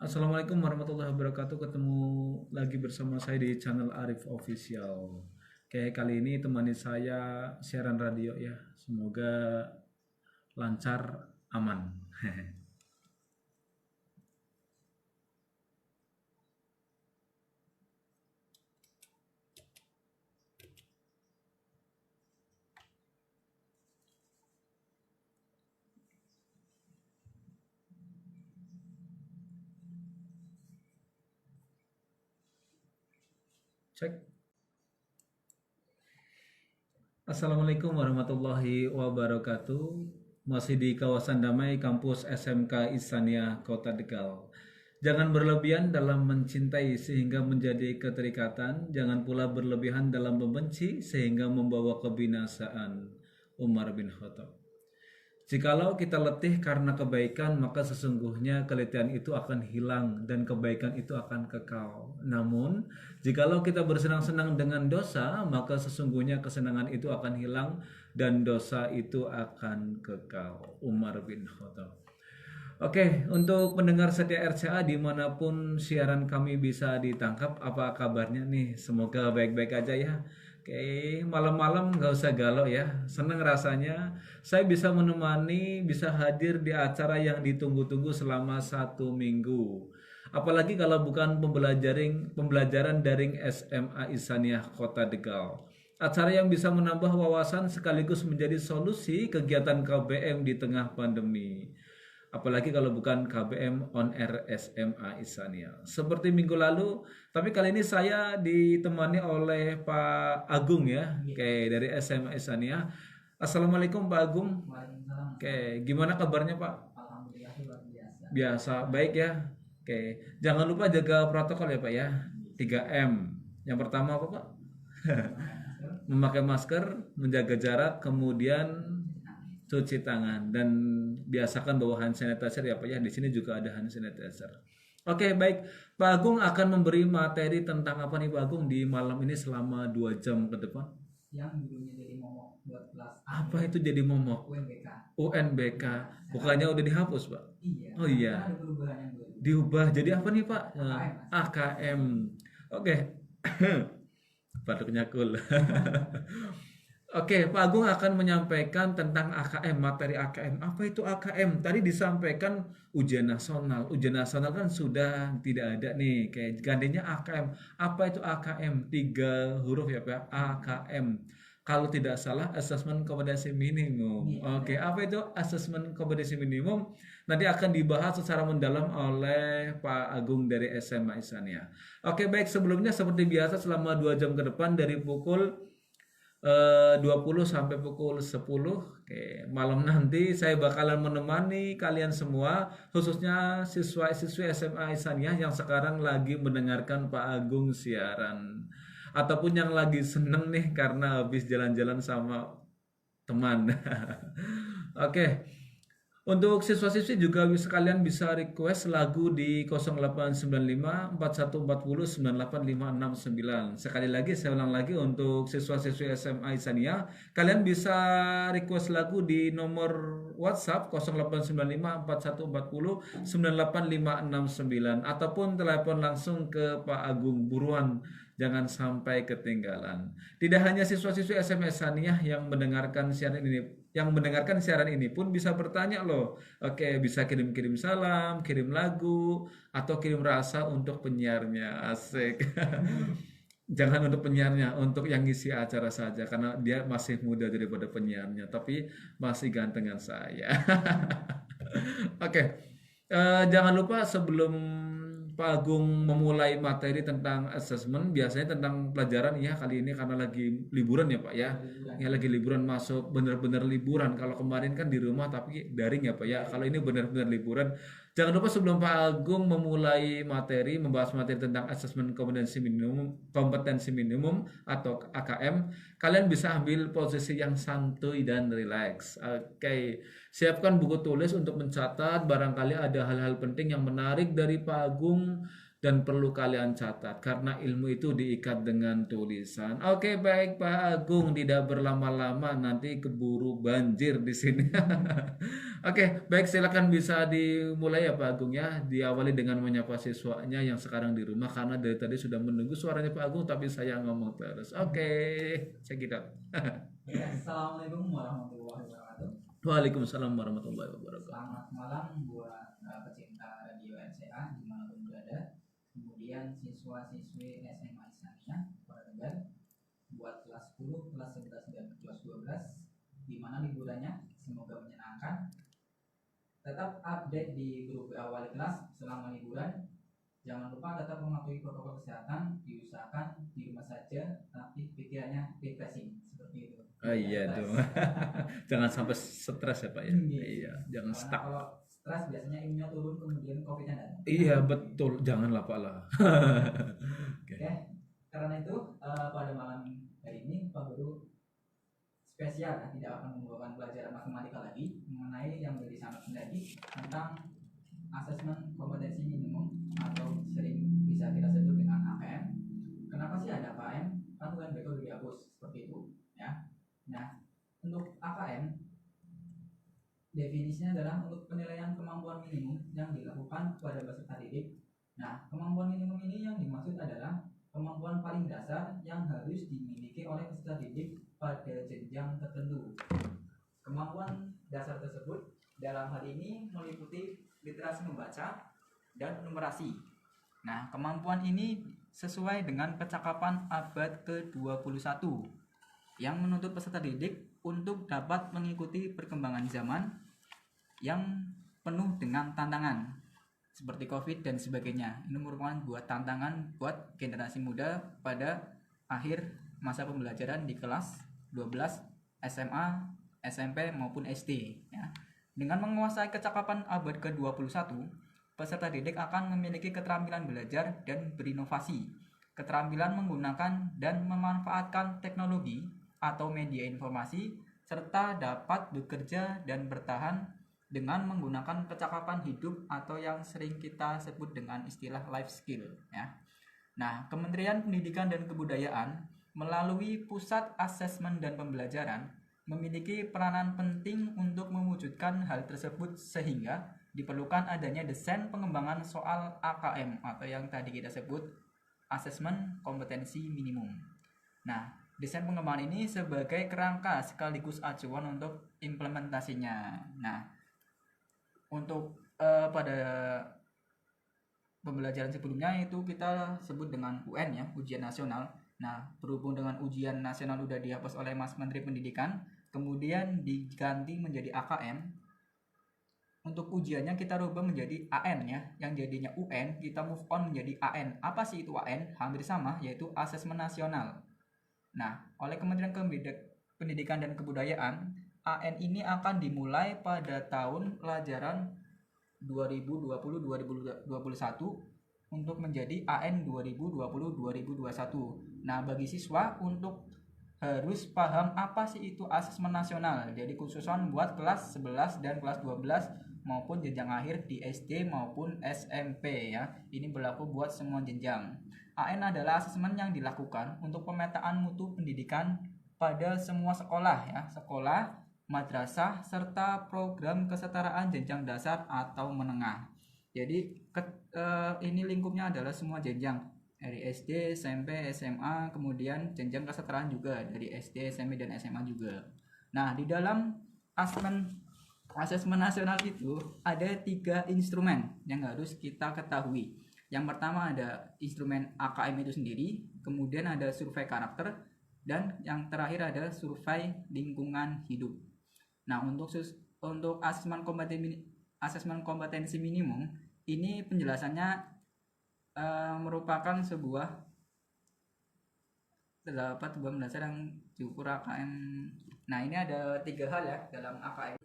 Assalamualaikum warahmatullahi wabarakatuh. Ketemu lagi bersama saya di channel Arif Official. Oke, kali ini temani saya siaran radio ya. Semoga lancar, aman. Cek. Assalamualaikum warahmatullahi wabarakatuh. Masih di kawasan damai kampus SMK Ihsaniyah Kota Tegal. Jangan berlebihan dalam mencintai sehingga menjadi keterikatan, jangan pula berlebihan dalam membenci sehingga membawa kebinasaan. Umar bin Khattab. Jikalau kita letih karena kebaikan, maka sesungguhnya keletihan itu akan hilang dan kebaikan itu akan kekal. Namun, jikalau kita bersenang-senang dengan dosa, maka sesungguhnya kesenangan itu akan hilang dan dosa itu akan kekal. Umar bin Khattab. Oke, untuk pendengar setia RCA dimanapun siaran kami bisa ditangkap, apa kabarnya nih? Semoga baik-baik aja ya. Oke, malam-malam nggak usah galau ya. Seneng rasanya saya bisa menemani, bisa hadir di acara yang ditunggu-tunggu selama 1 minggu. Apalagi kalau bukan pembelajaran daring SMA Ihsaniyah Kota Tegal. Acara yang bisa menambah wawasan sekaligus menjadi solusi kegiatan KBM di tengah pandemi. Apalagi kalau bukan KBM on air SMA Ihsaniyah. Seperti minggu lalu, tapi kali ini saya ditemani oleh Pak Agung ya, oke dari SMA Ihsaniyah. Assalamualaikum Pak Agung. Oke, gimana kabarnya Pak? Biasa, baik ya. Oke, jangan lupa jaga protokol ya Pak ya. 3M. Yang pertama apa Pak? Memakai masker, menjaga jarak, kemudian cuci tangan dan biasakan bawa hand sanitizer ya Pak ya. Di sini juga ada hand sanitizer. Oke, baik. Pak Agung akan memberi materi tentang apa nih Pak Agung di malam ini selama 2 jam ke depan? Yang dulunya jadi momok buat kelas. Apa itu jadi momok? UNBK. UNBK. Bukannya udah dihapus, Pak? Iya. Oh iya. Ada perubahan yang baru. Diubah jadi apa nih, Pak? AKM. Oke. Batuknya cool. Oke, Pak Agung akan menyampaikan tentang AKM, materi AKM. Apa itu AKM? Tadi disampaikan ujian nasional. Ujian nasional kan sudah tidak ada nih. Kayak gantinya AKM. Apa itu AKM? 3 huruf ya Pak. AKM. Kalau tidak salah, asesmen kompetensi minimum. Oke, apa itu asesmen kompetensi minimum? Nanti akan dibahas secara mendalam oleh Pak Agung dari SMA Ihsaniyah. Oke, baik. Sebelumnya seperti biasa selama 2 jam ke depan dari pukul 20 sampai pukul 10. Oke, malam nanti saya bakalan menemani kalian semua, khususnya siswa-siswi SMA Ihsaniyah yang sekarang lagi mendengarkan Pak Agung siaran, ataupun yang lagi seneng nih karena habis jalan-jalan sama teman. Oke, untuk siswa-siswi juga sekalian bisa request lagu di 0895 4140 98569. Sekali lagi saya ulang lagi untuk siswa-siswi SMA Ihsaniyah, kalian bisa request lagu di nomor WhatsApp 0895 4140 98569 ataupun telepon langsung ke Pak Agung buruan. Jangan sampai ketinggalan. Tidak hanya siswa-siswi SMA Ihsaniyah yang mendengarkan siaran ini pun bisa bertanya loh. Oke, bisa kirim-kirim salam, kirim lagu, atau kirim rasa untuk penyiarnya. Asik. Jangan untuk penyiarnya, untuk yang ngisi acara saja karena dia masih muda daripada penyiarnya, tapi masih gantengan saya. Oke. Jangan lupa sebelum Pak Agung memulai materi tentang asesmen, biasanya tentang pelajaran ya kali ini karena lagi liburan ya Pak ya. Ya lagi liburan, masuk benar-benar liburan. Kalau kemarin kan di rumah tapi daring ya Pak ya. Kalau ini benar-benar liburan. Jangan lupa sebelum Pak Agung memulai materi, membahas materi tentang asesmen kompetensi minimum atau AKM, kalian bisa ambil posisi yang santuy dan rileks. Oke, siapkan buku tulis untuk mencatat, barangkali ada hal-hal penting yang menarik dari Pak Agung dan perlu kalian catat karena ilmu itu diikat dengan tulisan. Oke, baik Pak Agung, tidak berlama-lama nanti keburu banjir di sini. Oke, baik silakan bisa dimulai ya Pak Agung ya. Diawali dengan menyapa siswanya yang sekarang di rumah karena dari tadi sudah menunggu suaranya Pak Agung tapi saya ngomong terus. Oke, saya kira. Ya, Assalamualaikum warahmatullahi wabarakatuh. Waalaikumsalam warahmatullahi wabarakatuh. Selamat malam buat pecinta radio RCA dimanapun berada. Kemudian siswa-siswi SMA Islamiyah, para dengar, buat kelas 10, kelas 11, dan kelas 12, di mana liburannya semoga menyenangkan. Tetap update di grup WA wali kelas selama liburan. Jangan lupa tetap mematuhi protokol kesehatan, diusahakan di rumah saja, tapi pikirannya refreshing seperti itu. Iya dong. Jangan sampai stres ya Pak ya. Iya, jangan Karena stuck. kalau stres biasanya imunnya turun kemudian COVID-nya datang. Iya betul, janganlah Pak lah. Oke, karena itu pada malam hari ini Pak Guru spesial ya, tidak akan membawakan pelajaran matematika lagi mengenai yang menjadi sangat menarik tentang asesmen kompetensi minimum atau sering bisa kita sebut dengan AKM. Kenapa sih ada AKM? Kan UNBK udah dihapus seperti itu ya. Nah, untuk AKM definisinya adalah untuk penilaian kemampuan minimum yang dilakukan pada peserta didik. Nah, kemampuan minimum ini yang dimaksud adalah kemampuan paling dasar yang harus dimiliki oleh peserta didik pada jenjang tertentu. Kemampuan dasar tersebut dalam hal ini meliputi literasi membaca dan numerasi. Nah, kemampuan ini sesuai dengan kecakapan abad ke-21 yang menuntut peserta didik untuk dapat mengikuti perkembangan zaman yang penuh dengan tantangan seperti COVID dan sebagainya. Ini merupakan buat tantangan buat generasi muda pada akhir masa pembelajaran di kelas 12 SMA, SMP maupun SD ya. Dengan menguasai kecakapan abad ke-21, peserta didik akan memiliki keterampilan belajar dan berinovasi, keterampilan menggunakan dan memanfaatkan teknologi atau media informasi, serta dapat bekerja dan bertahan dengan menggunakan kecakapan hidup atau yang sering kita sebut dengan istilah life skill ya. Nah, Kementerian Pendidikan dan Kebudayaan melalui Pusat Asesmen dan Pembelajaran memiliki peranan penting untuk mewujudkan hal tersebut sehingga diperlukan adanya desain pengembangan soal AKM atau yang tadi kita sebut asesmen kompetensi minimum. Nah, desain pengembangan ini sebagai kerangka sekaligus acuan untuk implementasinya. Nah, untuk pada pembelajaran sebelumnya itu kita sebut dengan UN ya, ujian nasional. Nah, berhubung dengan ujian nasional udah dihapus oleh Mas Menteri Pendidikan, kemudian diganti menjadi AKM. Untuk ujiannya kita rubah menjadi AN ya, yang jadinya UN kita move on menjadi AN. Apa sih itu AN? Hampir sama, yaitu Asesmen Nasional. Nah, oleh Kementerian Pendidikan dan Kebudayaan, AN ini akan dimulai pada tahun pelajaran 2020-2021 untuk menjadi AN 2020-2021. Nah, bagi siswa untuk harus paham apa sih itu asesmen nasional. Jadi khususan buat kelas 11 dan kelas 12 maupun jenjang akhir di SD maupun SMP ya. Ini berlaku buat semua jenjang. AN adalah asesmen yang dilakukan untuk pemetaan mutu pendidikan pada semua sekolah ya, sekolah, madrasah, serta program kesetaraan jenjang dasar atau menengah. Jadi ini lingkupnya adalah semua jenjang dari SD, SMP, SMA, kemudian jenjang kesetaraan juga dari SD, SMP, dan SMA juga. Nah, di dalam asesmen nasional itu ada 3 instrumen yang harus kita ketahui. Yang pertama ada instrumen AKM itu sendiri, kemudian ada survei karakter, dan yang terakhir ada survei lingkungan hidup. Nah, untuk asesmen kompetensi minimum ini penjelasannya merupakan sebuah terdapat sebuah dasar yang diukur AKM. Nah, ini ada 3 hal ya dalam AKM.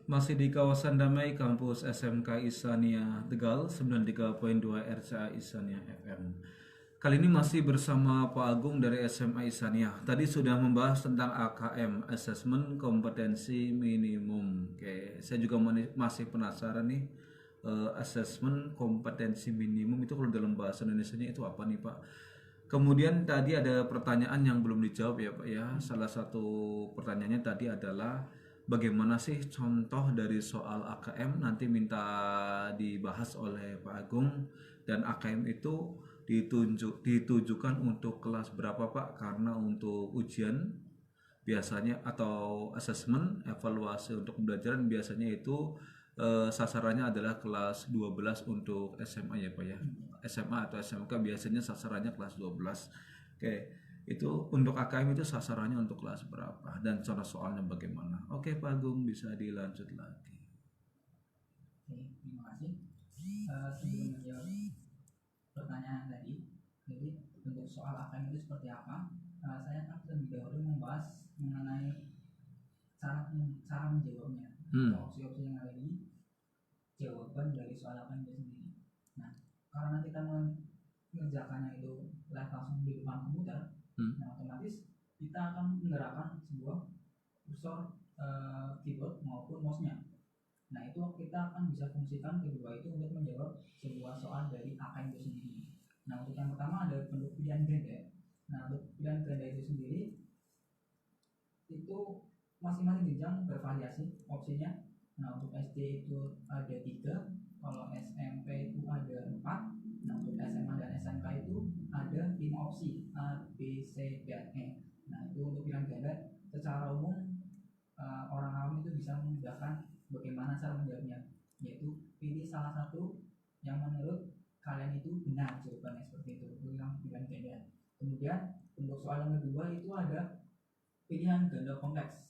Masih di kawasan Damai, kampus SMK Ihsaniyah Tegal 93.2 RCA Ihsaniyah FM. Kali ini masih bersama Pak Agung dari SMA Isania. Tadi sudah membahas tentang AKM, Assessment Kompetensi Minimum. Oke, saya juga masih penasaran nih, Assessment Kompetensi Minimum itu kalau dalam bahasa Indonesianya itu apa nih Pak? Kemudian tadi ada pertanyaan yang belum dijawab ya Pak ya. Salah satu pertanyaannya tadi adalah bagaimana sih contoh dari soal AKM, nanti minta dibahas oleh Pak Agung. Dan AKM itu ditujukan untuk kelas berapa Pak? Karena untuk ujian biasanya atau assessment evaluasi untuk pembelajaran biasanya itu sasarannya adalah kelas 12 untuk SMA ya Pak ya. SMA atau SMK biasanya sasarannya kelas 12. Oke, itu untuk AKM itu sasarannya untuk kelas berapa dan cara soalnya bagaimana? Oke Pak Agung, bisa dilanjut lagi. Oke, terima kasih. Sebelum menjawab pertanyaan tadi, jadi untuk soal AKM itu seperti apa? Saya akan terlebih dahulu membahas mengenai cara menjawabnya, opsi-opsi yang ada di jawaban dari soal AKM itu sendiri. Nah, karena kita mengerjakannya itu langsung di depan komputer, nah otomatis kita akan menggerakkan sebuah kursor keyboard maupun mouse-nya. Nah, itu kita akan bisa fungsikan kedua itu untuk menjawab sebuah soal dari AKM itu sendiri. Nah, untuk yang pertama ada bentuk pilihan ganda. Nah, untuk pilihan ganda itu sendiri itu masing-masing jenjang bervariasi opsinya. Nah, untuk SD itu ada 3, kalau SMP itu ada 4. Nah, untuk SMA dan SMK itu ada 5 opsi A, B, C, dan E. Nah, itu untuk pilihan ganda. Secara umum orang awam itu bisa memudahkan bagaimana cara menjawabnya, yaitu pilih salah satu yang menurut kalian itu benar jawabannya, seperti itu yang pilihan ganda. Kemudian untuk soal yang kedua itu ada pilihan ganda kompleks.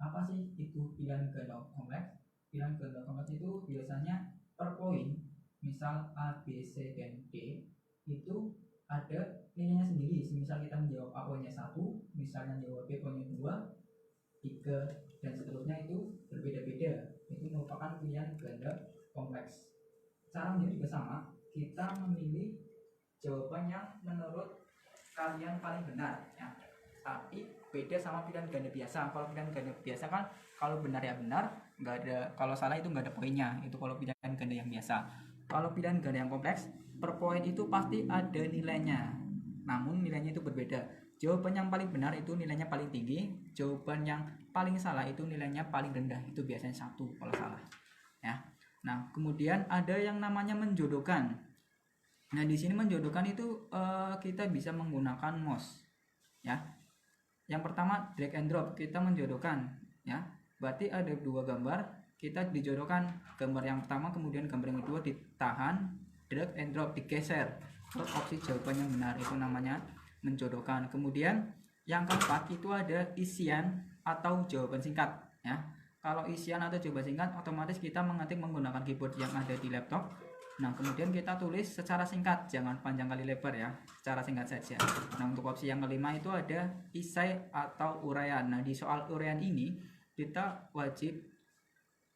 Apa sih itu pilihan ganda kompleks? Pilihan ganda kompleks itu biasanya per poin, misal A, B, C, dan D itu ada nilainya sendiri. Misal kita menjawab A poinnya 1, misalnya jawab B poinnya 2, 3, dan seterusnya itu berbeda-beda. Itu merupakan pilihan ganda kompleks. Caranya juga sama, kita memilih jawaban yang menurut kalian paling benar ya. Tapi beda sama pilihan ganda biasa. Kalau pilihan ganda biasa kan kalau benar ya benar, nggak ada, kalau salah itu nggak ada poinnya. Itu kalau pilihan ganda yang biasa. Kalau pilihan ganda yang kompleks, per poin itu pasti ada nilainya, namun nilainya itu berbeda. Jawaban yang paling benar itu nilainya paling tinggi, jawaban yang paling salah itu nilainya paling rendah, itu biasanya 1 kalau salah ya. Nah, kemudian ada yang namanya menjodohkan. Nah, di sini menjodohkan itu kita bisa menggunakan mouse ya. Yang pertama drag and drop, kita menjodohkan ya. Berarti ada 2 gambar, kita dijodohkan gambar yang pertama, kemudian gambar yang kedua ditahan, drag and drop, digeser ke opsi jawaban yang benar, itu namanya menjodohkan. Kemudian yang keempat itu ada isian atau jawaban singkat ya. Kalau isian atau jawaban singkat otomatis kita mengetik menggunakan keyboard yang ada di laptop. Nah, kemudian kita tulis secara singkat, jangan panjang kali lebar ya, secara singkat saja. Nah, untuk opsi yang kelima itu ada isai atau uraian. Nah, di soal uraian ini kita wajib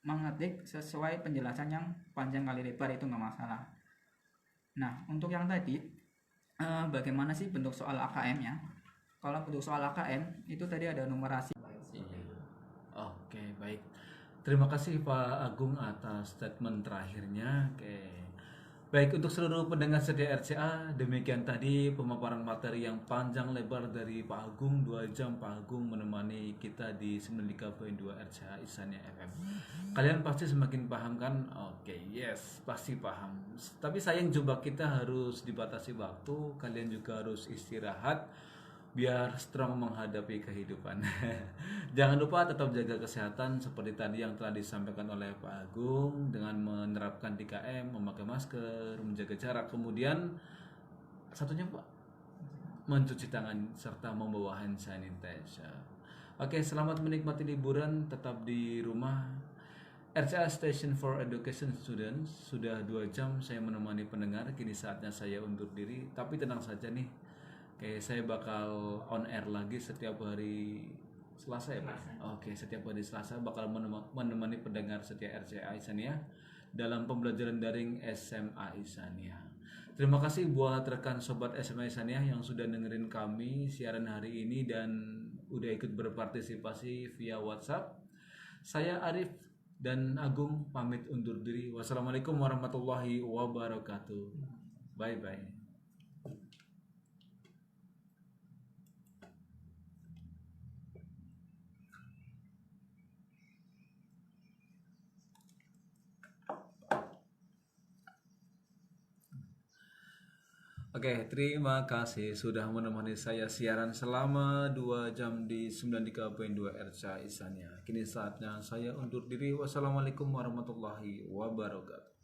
mengetik sesuai penjelasan yang panjang kali lebar, itu nggak masalah. Nah, untuk yang tadi bagaimana sih bentuk soal AKM nya? Kalau bentuk soal AKM itu tadi ada numerasi. Oke, baik. Terima kasih Pak Agung atas statement terakhirnya. Oke. Baik, untuk seluruh pendengar setia RCA, demikian tadi pemaparan materi yang panjang lebar dari Pak Agung. 2 jam Pak Agung menemani kita di 93.2 RCA Isania FM. Kalian pasti semakin paham kan? Oke, yes, pasti paham. Tapi sayang juga kita harus dibatasi waktu. Kalian juga harus istirahat biar strong menghadapi kehidupan. Jangan lupa tetap jaga kesehatan seperti tadi yang telah disampaikan oleh Pak Agung, dengan menerapkan 3M, memakai masker, menjaga jarak, kemudian satunya Pak, mencuci tangan serta membawa hand sanitizer. Oke, selamat menikmati liburan, tetap di rumah. RCA Station for Education Students, sudah 2 jam saya menemani pendengar, kini saatnya saya undur diri. Tapi tenang saja nih, oke, saya bakal on air lagi setiap hari Selasa ya Pak? Oke, setiap hari Selasa bakal menemani pendengar setia RCA Isania dalam pembelajaran daring SMA Isania. Terima kasih buat rekan sobat SMS ya yang sudah dengerin kami siaran hari ini dan udah ikut berpartisipasi via WhatsApp. Saya Arif dan Agung pamit undur diri. Wassalamualaikum warahmatullahi wabarakatuh. Bye bye. Oke, terima kasih sudah menemani saya siaran selama 2 jam di 93.2 RCA Isania. Kini saatnya saya undur diri. Wassalamualaikum warahmatullahi wabarakatuh.